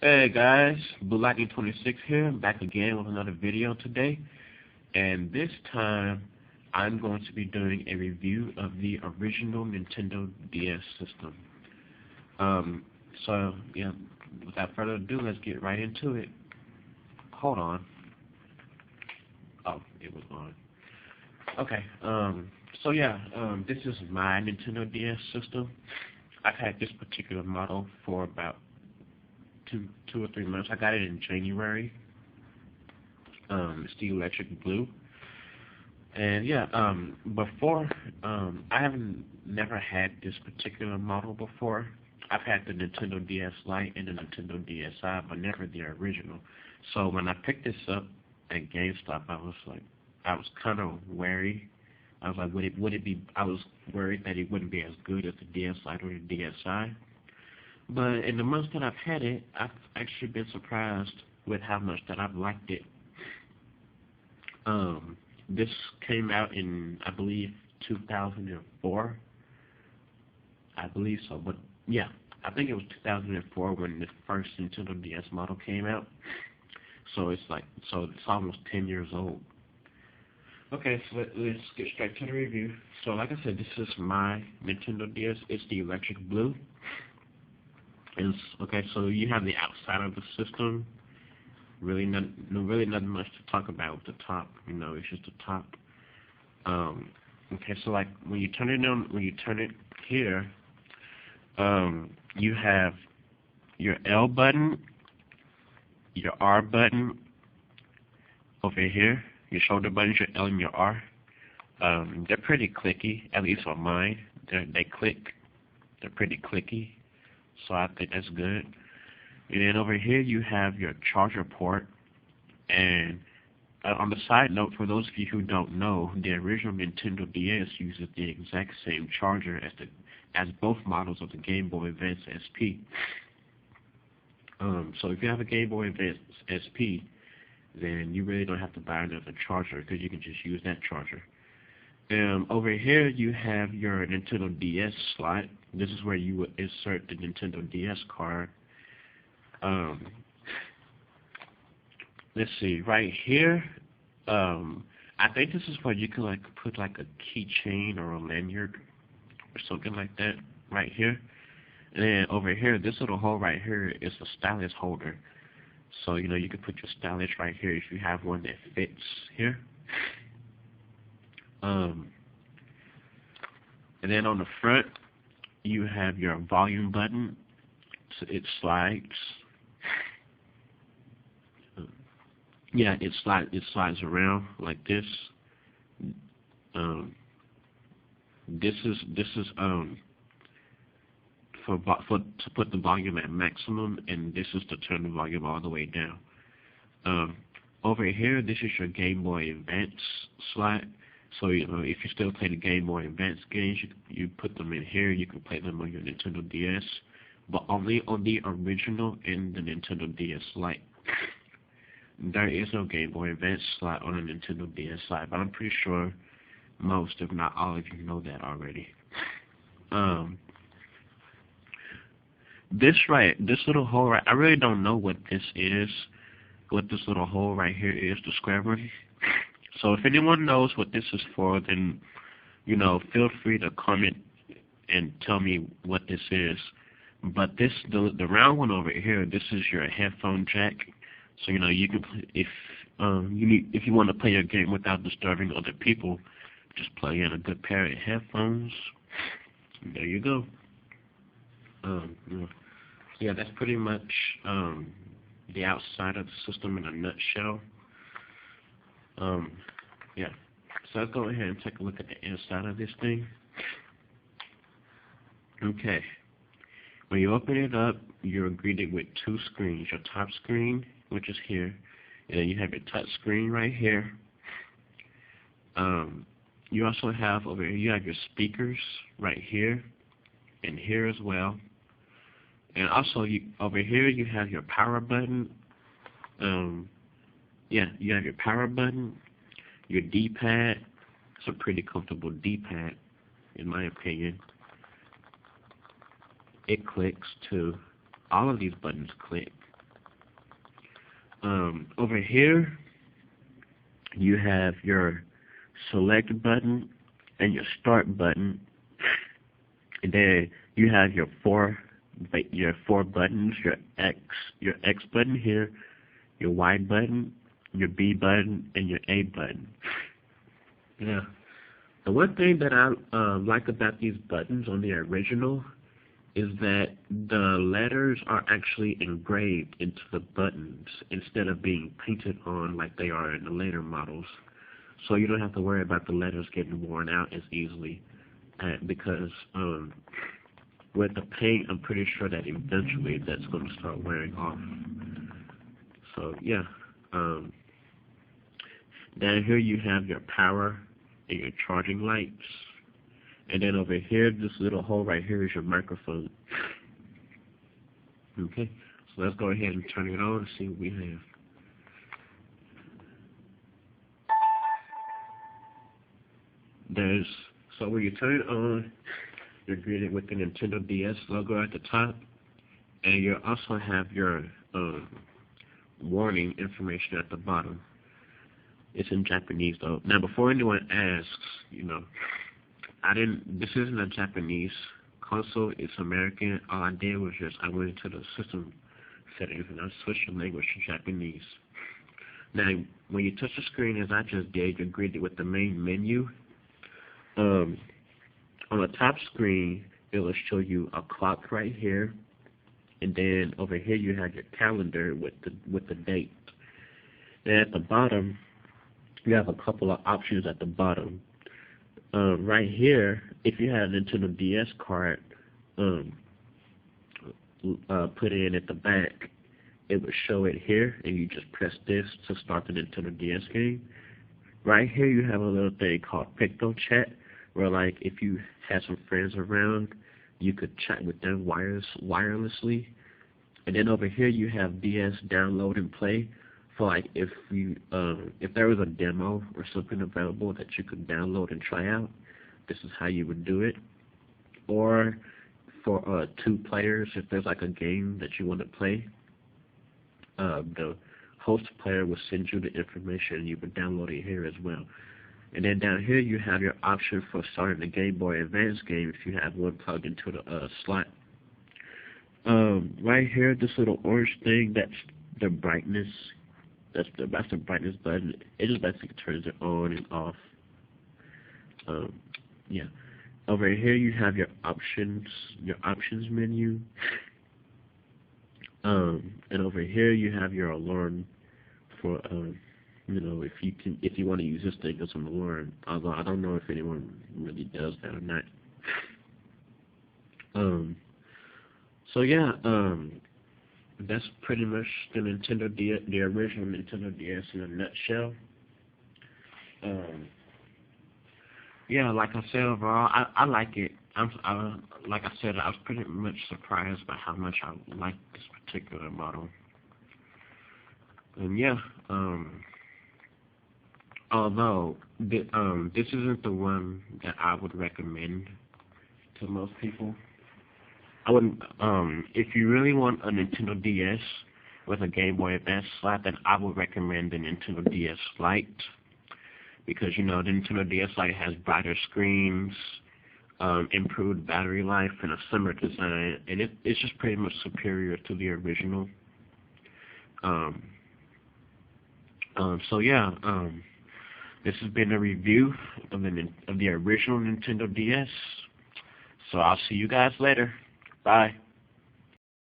Hey guys, Blue Lightning 26 here, back again with another video today. And this time, I'm going to be doing a review of the original Nintendo DS system. So yeah, without further ado, let's get right into it. Hold on. Oh, it was on. Okay, so yeah, this is my Nintendo DS system. I've had this particular model for about two or 3 months. I got it in January. It's the electric blue. And yeah, before, I haven't never had this particular model before. I've had the Nintendo DS Lite and the Nintendo DSi, but never the original. So when I picked this up at GameStop, I was kind of wary. I was like, would it be? I was worried that it wouldn't be as good as the DS Lite or the DSi. But in the months that I've had it, I've actually been surprised with how much that I've liked it. This came out in, I believe, 2004. I believe so, but yeah, I think it was 2004 when the first Nintendo DS model came out. So it's almost 10 years old. Okay, so let's get straight to the review. So like I said, this is my Nintendo DS. It's the electric blue. Okay, so you have the outside of the system. Really nothing much to talk about with the top. It's just the top. Okay, so like when you turn it on, when you turn it here, you have your L button, your R button over here, your shoulder buttons, your L and your R. They're pretty clicky, at least on mine. They click. They're pretty clicky. So I think that's good. And then over here you have your charger port. And on the side note, for those of you who don't know, the original Nintendo DS uses the exact same charger as both models of the Game Boy Advance SP. So if you have a Game Boy Advance SP, then you really don't have to buy another charger because you can just use that charger. Over here you have your Nintendo DS slot. This is where you would insert the Nintendo DS card. Let's see, right here, I think this is where you can put a keychain or a lanyard or something like that right here. And then over here, this little hole right here is a stylus holder. So you can put your stylus right here if you have one that fits here. And then on the front, you have your volume button. So it slides. Yeah, it slides around like this. This is to put the volume at maximum, and this is to turn the volume all the way down. Over here, this is your Game Boy Advance slot. So if you still play the Game Boy Advance games, you put them in here. You can play them on your Nintendo DS, but only on the original and the Nintendo DS Lite. There is no Game Boy Advance slot on the Nintendo DS Lite, but I'm pretty sure most, if not all of you, know that already. This little hole right, I really don't know what this is, what this little hole right here is, the square one. So if anyone knows what this is for, then, feel free to comment and tell me what this is. But the round one over here, this is your headphone jack. So you can if you want to play your game without disturbing other people, just plug in a good pair of headphones. There you go. Yeah, that's pretty much the outside of the system in a nutshell. Yeah. So let's go ahead and take a look at the inside of this thing. Okay. When you open it up, you're greeted with two screens. Your top screen, which is here, and then you have your touch screen right here. You also have over here, you have your speakers right here and here as well. And also over here you have your power button. Yeah, you have your power button, your D-pad. It's a pretty comfortable D-pad, in my opinion. It clicks too. All of these buttons click. over here, you have your select button and your start button, and then you have your four buttons: your X button here, your Y button, your B button, and your A button. Yeah. The one thing that I like about these buttons on the original is that the letters are actually engraved into the buttons instead of being painted on like they are in the later models. So you don't have to worry about the letters getting worn out as easily, because with the paint, I'm pretty sure that eventually that's going to start wearing off. So yeah. Down here you have your power and your charging lights. And then over here, this little hole right here is your microphone. Okay, so let's go ahead and turn it on and see what we have. So when you turn it on, you're greeted with the Nintendo DS logo at the top, and you also have your warning information at the bottom. It's in Japanese though. Now, before anyone asks, this isn't a Japanese console, it's American. All I did was I went into the system settings and I switched the language to Japanese. Now, when you touch the screen, as I just did, you're greeted with the main menu. On the top screen, it will show you a clock right here, and then over here you have your calendar with the date. And at the bottom, you have a couple of options at the bottom. Right here, if you have a Nintendo DS card put in at the back, it would show it here, and you just press this to start the Nintendo DS game. Right here, you have a little thing called Picto Chat, where like if you had some friends around, you could chat with them wirelessly. And then over here, you have DS download and play. For like if there was a demo or something available that you could download and try out, this is how you would do it. Or for 2 players, if there's like a game that you want to play, the host player will send you the information and you would download it here as well. And then down here you have your option for starting the Game Boy Advance game if you have one plugged into the slot. Right here, this little orange thing, that's the brightness. That's the brightness button. It just basically turns it on and off. Yeah. Over here you have your options menu. And over here you have your alarm for if you want to use this thing as an alarm. Although I don't know if anyone really does that or not. So yeah, that's pretty much the the original Nintendo DS in a nutshell. Yeah, like I said, overall, I like it. Like I said, I was pretty much surprised by how much I like this particular model. And yeah, although this isn't the one that I would recommend to most people. I wouldn't. If you really want a Nintendo DS with a Game Boy Advance slot, then I would recommend the Nintendo DS Lite, because the Nintendo DS Lite has brighter screens, improved battery life, and a slimmer design, and it's just pretty much superior to the original. So yeah, this has been a review of the original Nintendo DS. So I'll see you guys later. Bye.